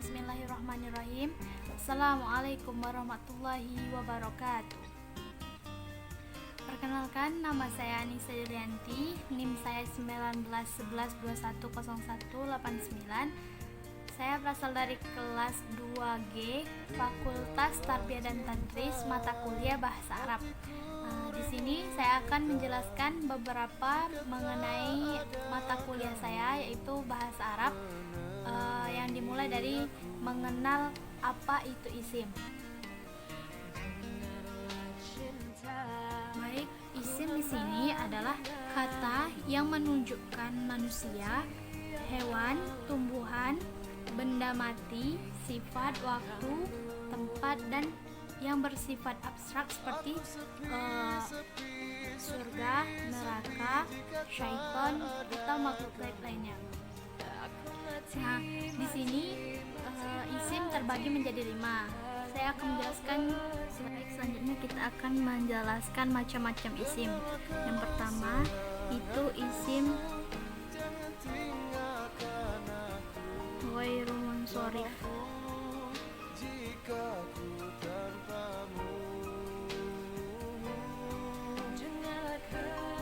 Bismillahirrahmanirrahim. Assalamualaikum warahmatullahi wabarakatuh. Perkenalkan, nama saya Anissa Yulianti, NIM saya 1911210189. Saya berasal dari kelas 2G, Fakultas Tarbiyah dan Tadris, mata kuliah Bahasa Arab. Di sini saya akan menjelaskan beberapa mengenai mata kuliah saya, yaitu Bahasa Arab, yang dimulai dari mengenal apa itu isim. Baik, isim di sini adalah kata yang menunjukkan manusia, hewan, tumbuhan, benda mati, sifat, waktu, tempat, dan yang bersifat abstrak seperti surga, neraka, syaitan, atau makhluk gaib lainnya. Nah, di sini isim terbagi menjadi 5. Saya akan menjelaskan. Selanjutnya kita akan menjelaskan macam-macam isim. Yang pertama itu isim ghairu munsharif.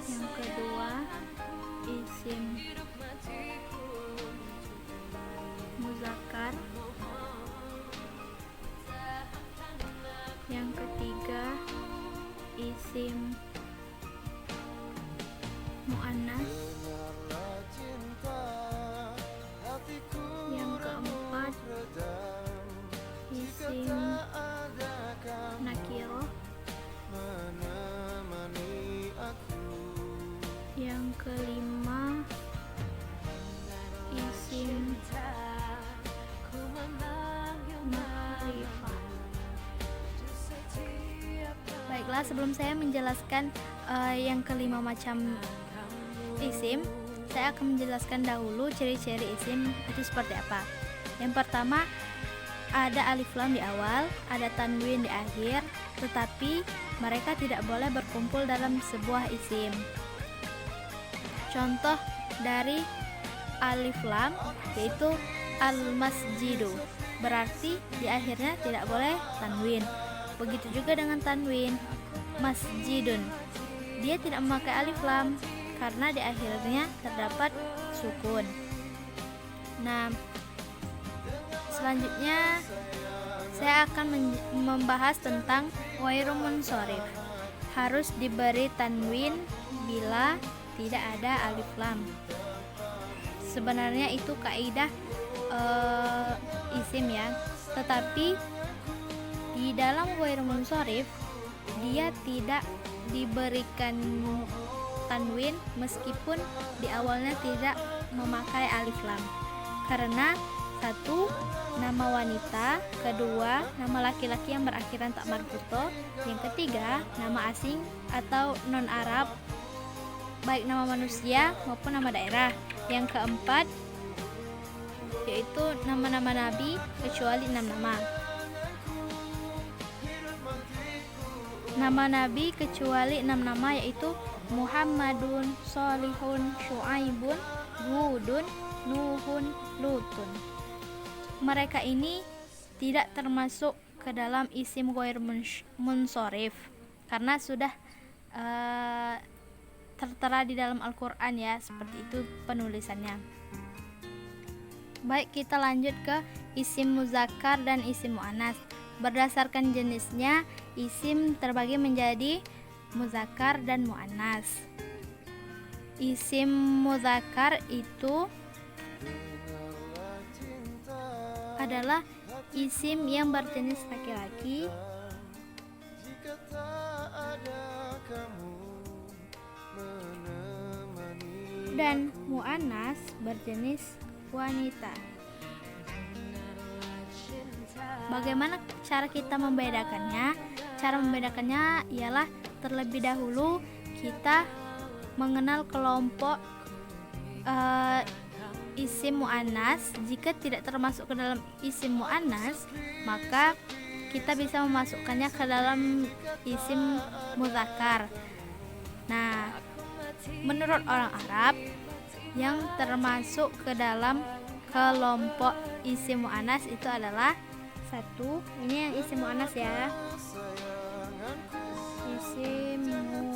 Yang kedua isim muzakkar. Yang ketiga isim muannas. Yang keempat isim nakirah. Yang kelima isim ma'rifah. Baiklah, sebelum saya menjelaskan yang kelima macam isim, saya akan menjelaskan dahulu ciri-ciri isim itu seperti apa. Yang pertama, ada alif lam di awal, ada tanwin di akhir, tetapi mereka tidak boleh berkumpul dalam sebuah isim. Contoh dari alif lam yaitu al-masjidu, berarti di akhirnya tidak boleh tanwin. Begitu juga dengan tanwin masjidun, dia tidak memakai alif lam karena di akhirnya terdapat sukun. Nah, selanjutnya saya akan membahas tentang ghairu munsharif. Harus diberi tanwin bila tidak ada alif lam. Sebenarnya itu kaidah isim ya, tetapi di dalam ghairu munsharif dia tidak diberikan tanwin meskipun di awalnya tidak memakai alif lam. Karena satu, nama wanita, kedua, nama laki-laki yang berakhiran tak marbuto, yang ketiga, nama asing atau non Arab, baik nama manusia maupun nama daerah. Yang keempat yaitu nama-nama nabi kecuali 6 nama. Nama nabi kecuali 6 nama yaitu Muhammadun, Sholihun, Syuaibun, Hudun, Nuhun, Lutun. Mereka ini tidak termasuk ke dalam isim ghairu munsharif karena sudah tertera di dalam Al-Quran ya, seperti itu penulisannya. Baik, kita lanjut ke isim muzakkar dan isim muannas. Berdasarkan jenisnya, isim terbagi menjadi muzakkar dan muannas. Isim muzakkar itu adalah isim yang berjenis laki-laki dan muannas berjenis wanita. Bagaimana cara kita membedakannya? Cara membedakannya ialah terlebih dahulu kita mengenal kelompok isim muannas. Jika tidak termasuk ke dalam isim muannas, maka kita bisa memasukkannya ke dalam isim muzakkar. Nah, menurut orang Arab yang termasuk ke dalam kelompok isim mu'annas itu adalah satu, ini yang isim mu'annas ya, isim mu'annas.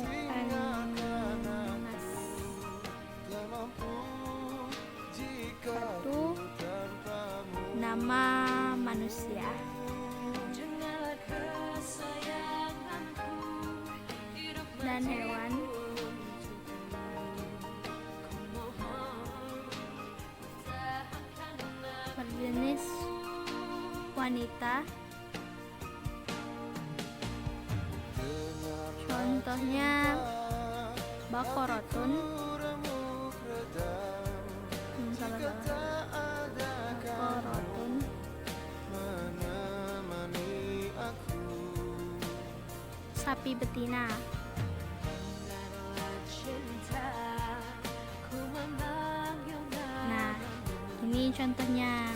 Satu, nama manusia. Dan hewan. Berjenis wanita. Contohnya bakorotun. Bakorotun. Sapi betina. Nah, ini contohnya.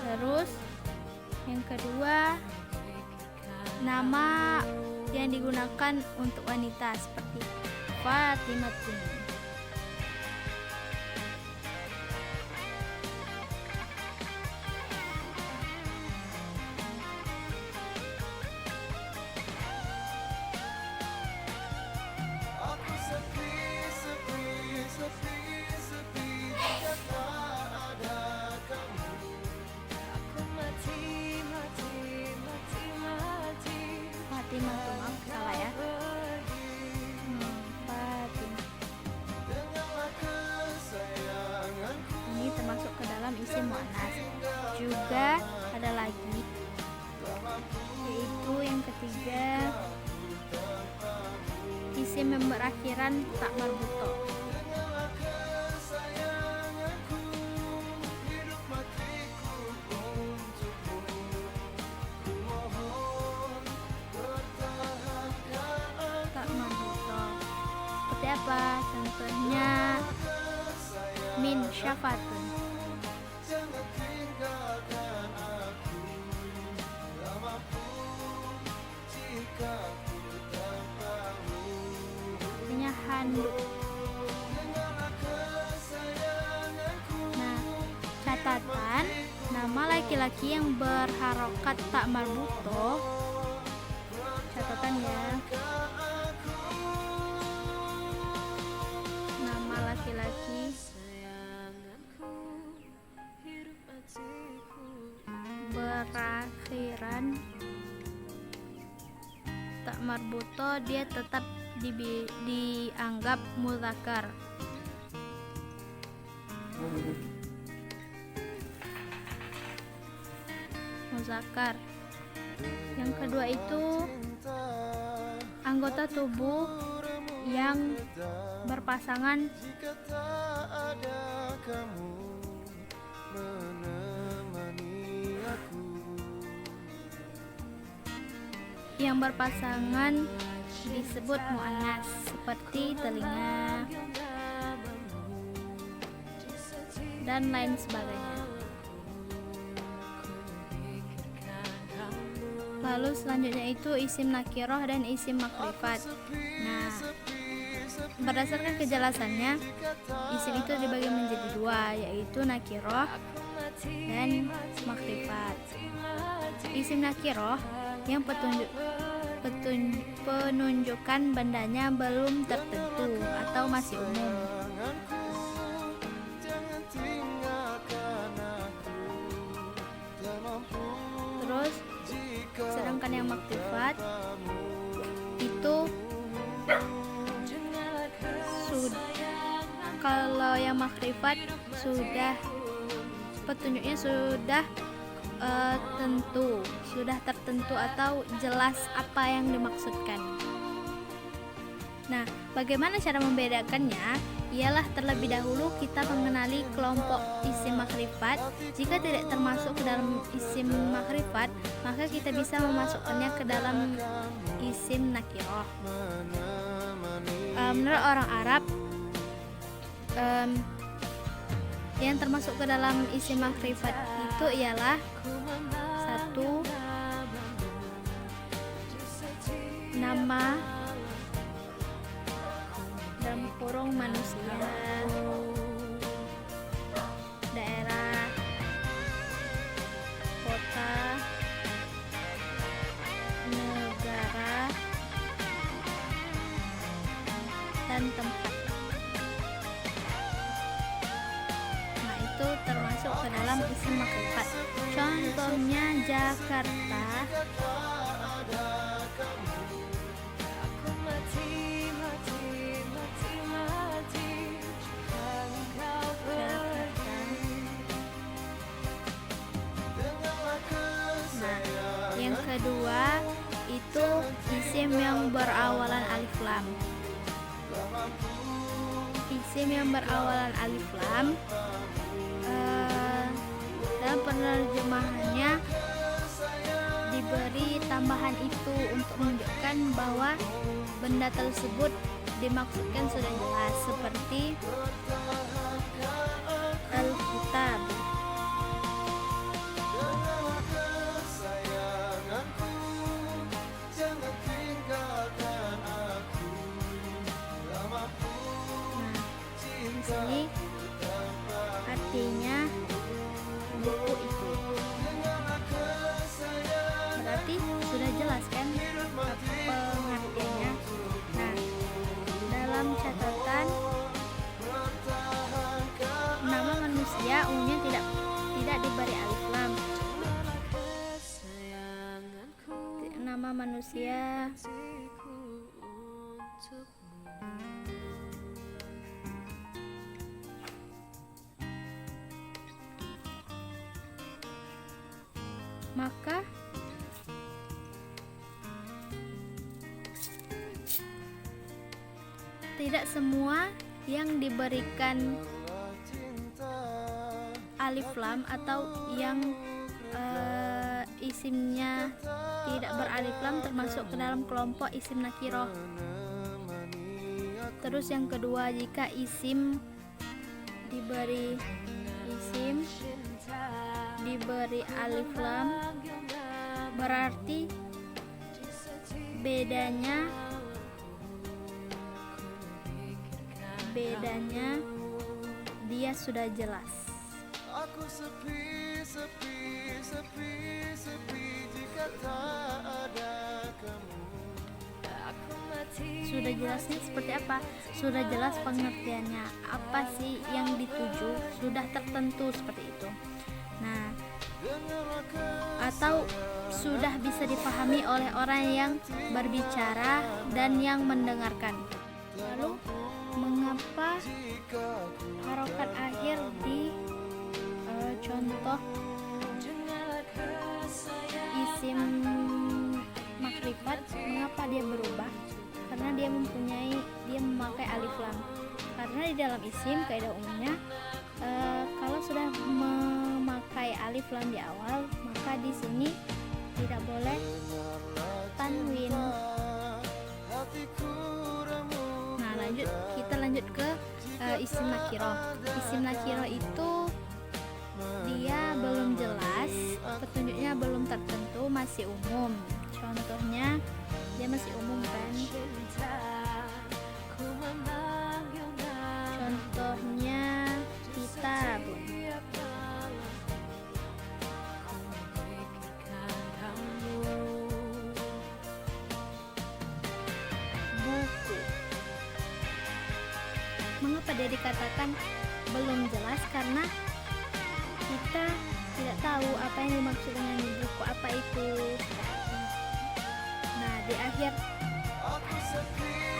Terus yang kedua, nama yang digunakan untuk wanita seperti Fatimatun. Fatimah, maaf salah ya. Fatimah. Ini termasuk ke dalam isim mu'annas. Juga ada lagi, yaitu yang ketiga, isim yang berakhiran tak marbuto. Seperti apa? Contohnya min syafatun. Artinya handuk. Nah, catatan nama laki-laki yang berharokat tak marbuto. Catatan ya. Nama laki-laki berakhiran tak marbuto, dia tetap dianggap mudzakkar. Muzakkar. Yang kedua itu anggota tubuh yang berpasangan disebut mu'annas, seperti telinga dan lain sebagainya. Lalu selanjutnya itu isim nakiroh dan isim makrifat. Nah, berdasarkan kejelasannya, isim itu dibagi menjadi dua, yaitu nakiroh dan makrifat. Isim nakiroh yang penunjukan bandanya belum tertentu atau masih umum. Terus sedangkan yang makrifat itu kalau yang makrifat sudah petunjuknya sudah tertentu atau jelas apa yang dimaksudkan. Nah, bagaimana cara membedakannya? Ialah terlebih dahulu kita mengenali kelompok isim makrifat. Jika tidak termasuk ke dalam isim makrifat, maka kita bisa memasukkannya ke dalam isim nakiroh. Menurut orang Arab, yang termasuk ke dalam isim makrifat itu ialah satu, nama dalam kurung manusia, daerah, contohnya Jakarta. Nah, yang kedua itu isim yang berawalan alif lam. Isim yang berawalan alif lam dalam penerjemahannya diberi tambahan itu untuk menunjukkan bahwa benda tersebut dimaksudkan sudah jelas, seperti Alkitab. Nah, di sini artinya buku itu. Berarti sudah jelas kan pengertiannya. Nah, dalam catatan nama manusia umumnya tidak diberi alif lam. Nama manusia maka tidak semua yang diberikan alif lam atau yang isimnya tidak beralif lam termasuk ke dalam kelompok isim nakiroh. Terus yang kedua, jika isim diberi alif lam, berarti bedanya dia sudah jelas. Aku sepi jika tak ada kamu. Sudah jelasnya seperti apa? Sudah jelas pengertiannya. Apa sih yang dituju? Sudah tertentu seperti itu. Nah, atau sudah bisa dipahami oleh orang yang berbicara dan yang mendengarkan. Lalu, mengapa harokat akhir di contoh isim makrifat, mengapa dia berubah? Karena dia memakai alif lam. Karena di dalam isim kaidah umumnya kalau sudah memakai alif lam di awal, maka di sini tidak boleh tanwin. Nah, kita lanjut ke isim nakiroh. Isim nakiroh itu dia belum jelas, petunjuknya belum tertentu, masih umum. Contohnya dia masih umum kan. Contohnya kitab. Buku. Mengapa dia dikatakan belum jelas? Karena kita tidak tahu apa yang dimaksud dengan buku, apa itu. Nah, di akhir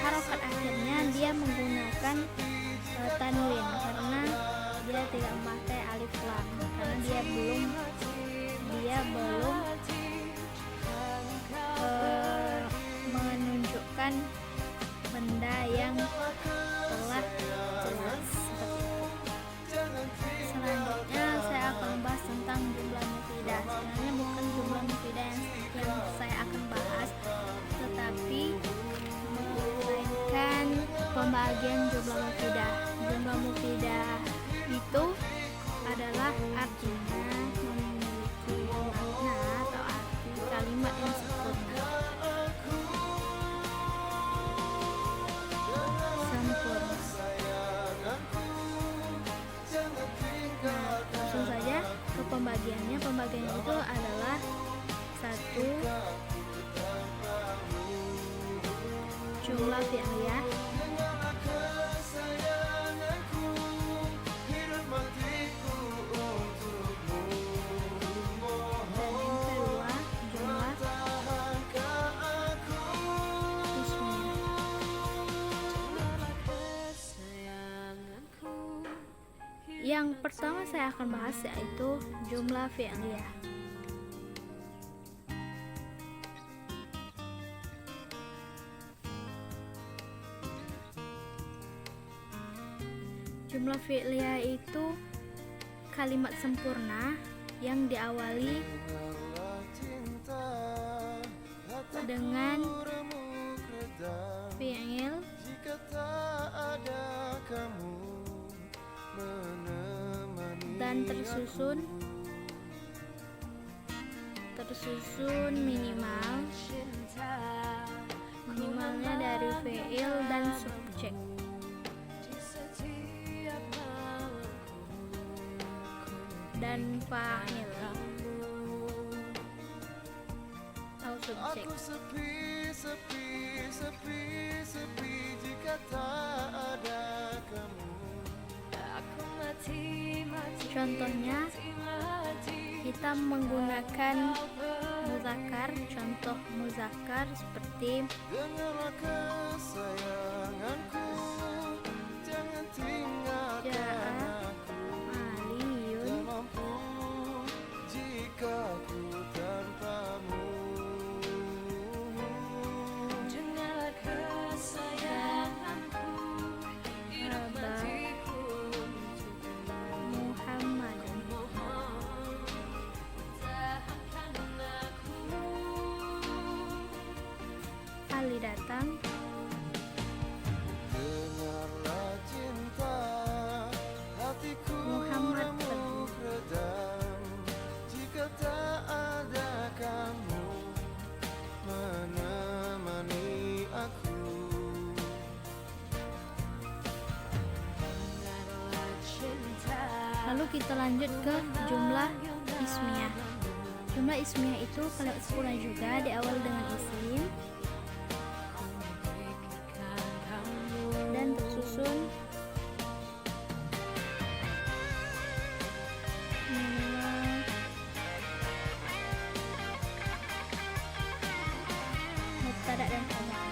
harokat akhirnya dia menggunakan tanwin karena dia tidak memakai alif lam, karena dia belum menunjukkan benda yang telah jelas seperti itu. Selanjutnya saya akan bahas tentang jumlah mufidah. Sebenarnya bukan jumlah mufidah yang saya akan bahas, tetapi melainkan pembagian jumlah mufidah. Jumlah mufidah itu adalah artinya memiliki makna atau arti kalimat yang sempurna. Nah, langsung saja ke pembagiannya. Pembagiannya itu adalah satu, jumlah fi'liyah, dan Yang pertama saya akan bahas yaitu jumlah fi'liyah. Jumlah fi'liyah itu kalimat sempurna yang diawali dengan fi'il Jika tak ada kamu menemani dan tersusun minimalnya dari fi'il dan subjek. Dan fa'il atau subjek. Aku sepi, sepi, sepi, sepi jika tak ada kamu. Contohnya kita menggunakan muzakkar. Contoh muzakkar seperti Dengarlah kesayanganku, jangan tinggalkan Ja'a aku. Aliyun. Tak mampu jika ku tanpamu. Dengarlah kesayanganku, hidup matiku Muhammadun. mohon tahankan aku. Ali datang. Dengarlah cinta, hatiku Muhammad remuk redam jika tak ada kamu menemani aku. Dengarlah cinta, Lalu kita lanjut ke jumlah ismiyah. Jumlah ismiyah itu kalimat sempurna juga diawali dengan isim pikirkan kamu. dan tersusun minimal mubtada dan khabar.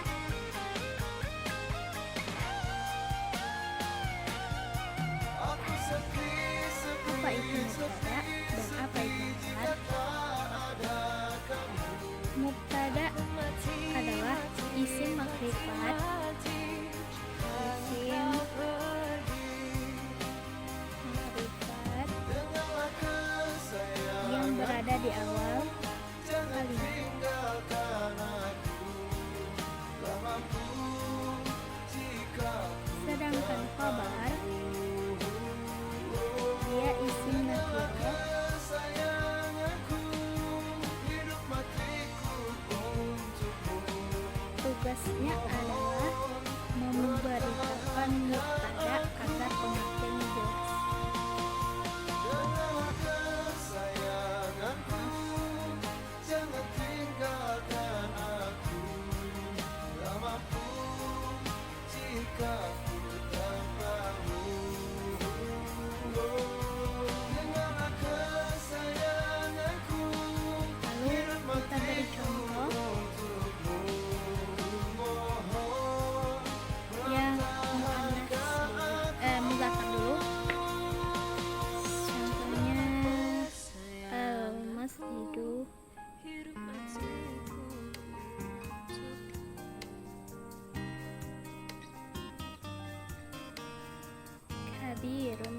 Aku sepi, sepi, Apa itu mubtada dan apa itu khabar? tak ada kamu. Mubtada adalah isim makrifat. Isim makrifat Dengarlah kesayangan, yang berada di awal jangan kalimat. tinggalkan aku. Tak mampu jika Sedangkan khabar dia isim nakirah. kesayanganku, hidup matiku untukmu. Tugasnya adalah memberitakan mubtada agar pengertiannya jelas. Dengarlah kesayanganku, jangan tinggalkan aku. Tak mampu jika ku tanpamu. Dengarlah kesayanganku, Lalu kita beri contoh yang muzakkar dulu. Contohnya al-masjidu Hidup matiku kabirun.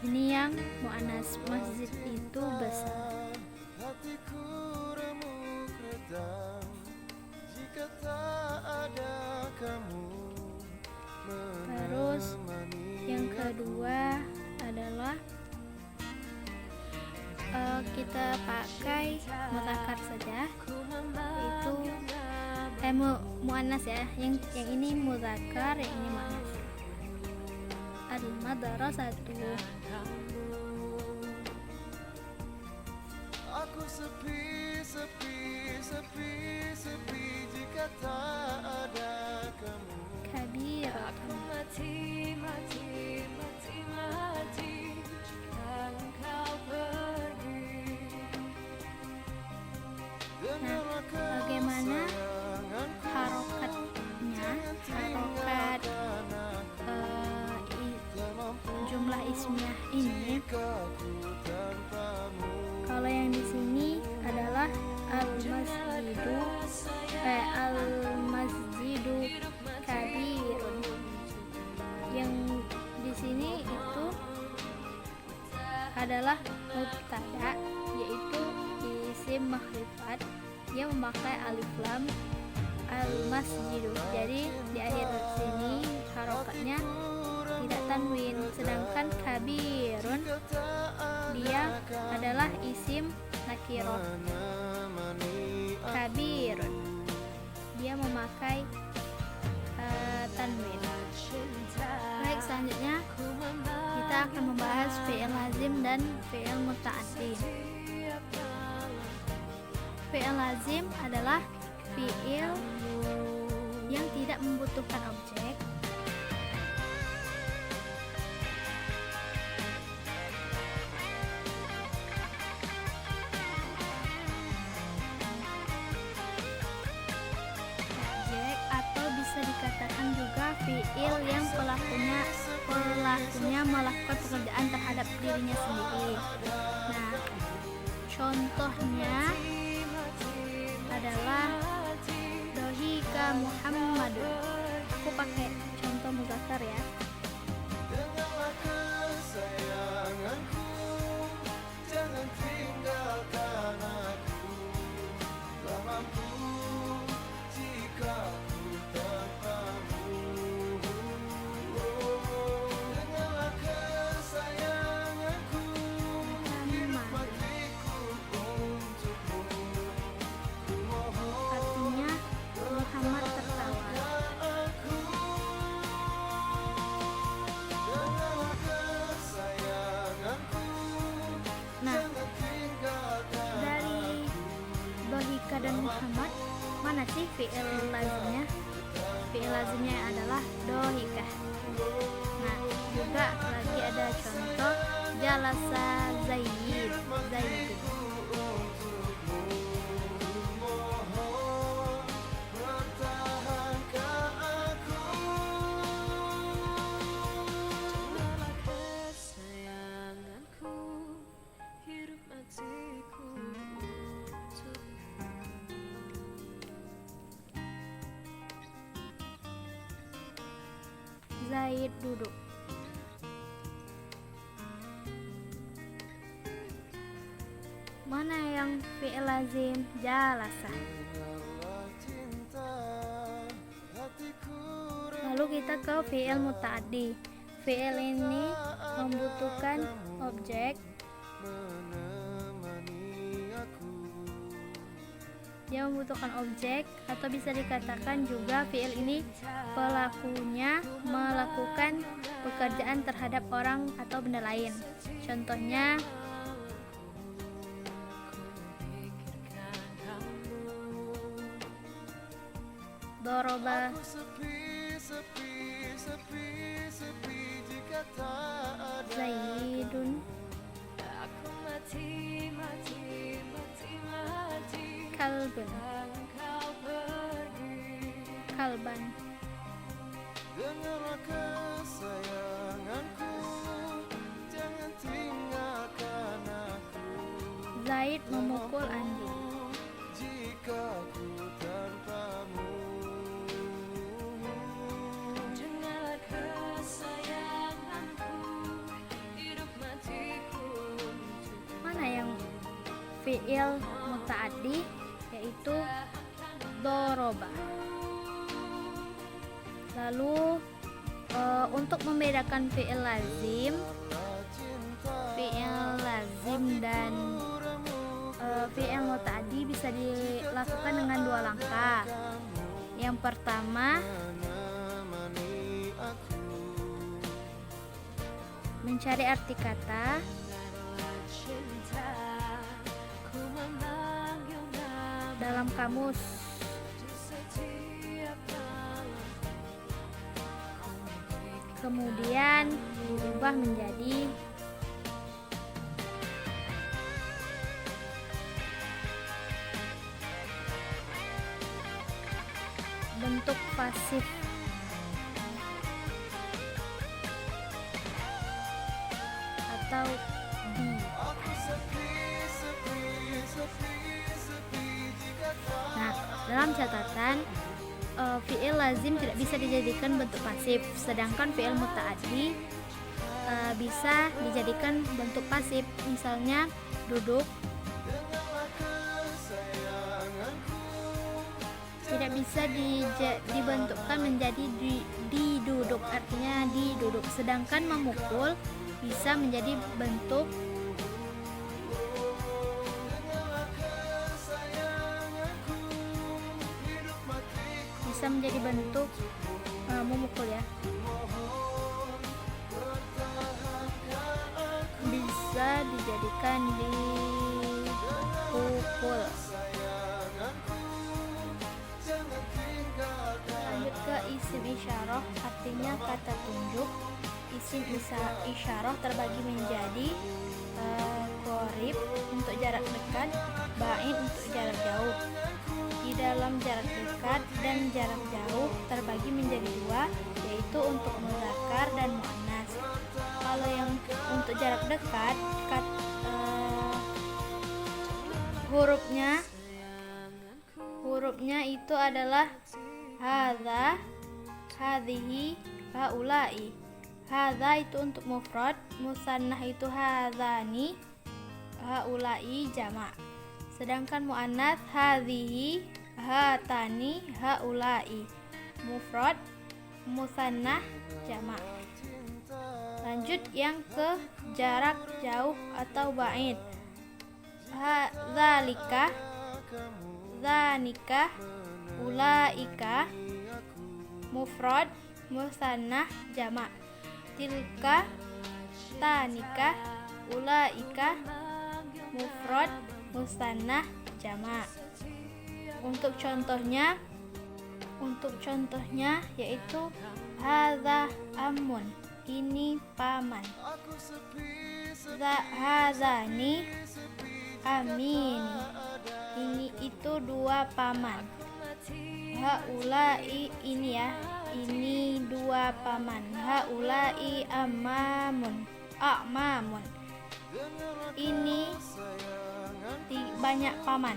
Ini yang muannas, masjid itu besar. Hatiku remuk redam jika tak ada kamu Terus menemani yang kedua adalah kita pakai muzakkar saja. Itu muannas ya. Yang ini muzakkar, yang ini muannas. Al-madrasatu. Aku sepi, sepi, sepi, sepi jika tak ada kamu. Kabiratun. mati, mati, mati, mati jika engkau pergi. Dengarlah bagaimana kesayanganku, ismiyah ini, Ku tanpamu kalau yang di sini adalah al-masjidu kabirun. Yang di sini itu adalah mubtada, yaitu isim makrifat yang memakai alif lam al-masjidu. Jadi di akhir sini harokatnya tidak tanwin, sedangkan kabirun dia adalah isim nakiroh. Kabirun dia memakai tanwin. Baik, selanjutnya kita akan membahas fi'il lazim dan fi'il muta'addi. Fi'il lazim adalah fi'il yang tidak membutuhkan objek atau bisa dikatakan juga fi'il yang pelakunya melakukan pekerjaan terhadap dirinya sendiri. Nah, contohnya adalah dohika Muhammadun. Aku pakai contoh muzakkar ya. Dengarlah kesayanganku, jangan tinggalkan aku. Tak mampu jika ku tanpamu. Dengarlah kesayanganku, hidup matiku untukmu. Ku mohon Artinya Muhammad tertawa. aku. Dengarlah kesayanganku, Nah, jangan tinggalkan dari dohika dan Muhammad, mana sih fi'il lazimnya? Fi'il lazimnya adalah dohika. Nah, juga lagi ada contoh jalasa zaidun. pertahankan aku. Dengarlah kesayanganku, hidup matiku untukmu. Zaid duduk. Mana yang fi'il lazim? Jalasa. Dengarlah cinta hatiku. Lalu kita ke fi'il muta'addi. Fi'il ini membutuhkan objek. Menemani aku. Dia membutuhkan objek, atau bisa dikatakan juga fi'il ini pelakunya melakukan pekerjaan terhadap orang atau benda lain. Contohnya doroba Sepi, sepi, sepi, sepi jika tak ada. Zaidun Aku mati, mati, mati, mati. kalbun. Engkau pergi. Kalban. Dengarlah kesayanganku, jangan tinggalkan aku. Zaid memukul anjing. Jika ku tanpamu. Dengarlah kesayanganku, hidup matiku untukmu. Mana yang fi'il muta'addi, yaitu doroba. Lalu untuk membedakan fi'il lazim dan fi'il muta'addi bisa dilakukan dengan dua langkah. Yang pertama, mencari arti kata. Cinta, ku memanggil nama Dalam kamus, di setiap malam. kemudian diubah menjadi bentuk pasif. atau di. Aku sepi, sepi, sepi, sepi jika tak Nah, dalam catatan fi'il lazim tidak bisa dijadikan bentuk pasif, sedangkan fi'il muta'addi bisa dijadikan bentuk pasif. Misalnya duduk, tidak bisa dibentukkan menjadi diduduk, artinya diduduk. Sedangkan memukul bisa menjadi bentuk memukul ya. Bisa dijadikan dipukul. Lanjut ke isim isyarah, artinya kata tunjuk. Isim isyarah terbagi menjadi qorib untuk jarak dekat, ba'id untuk jarak jauh. Di dalam jarak dekat dan jarak jauh terbagi menjadi dua, yaitu untuk muzakkar dan muannas. Kalau yang untuk jarak dekat, hurufnya itu adalah hadza, hadhihi, haula'i. Hadza itu untuk mufrad, musannah itu hadzani, haula'i jamak. Sedangkan muannas hadhihi, hatani, haula'i. Mufrad, musannah, jamak. Lanjut yang ke jarak jauh atau ba'id. Dzalika, dzanika, ulaika. Mufrad, musannah, jamak. Tilka, tanika, ulaika. Mufrad, musannah, jamak. Untuk contohnya yaitu hadza amun, ini paman. Hadzani amini, ini itu dua paman. Haulai, ini ya, ini dua paman. Haulai amamun, ini banyak paman.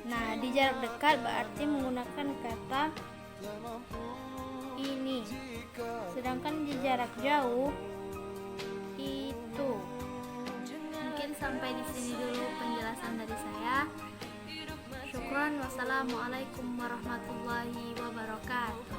Nah, di jarak dekat berarti menggunakan kata ini. Sedangkan di jarak jauh itu. Mungkin sampai di sini dulu penjelasan dari saya. Syukron, wassalamualaikum warahmatullahi wabarakatuh.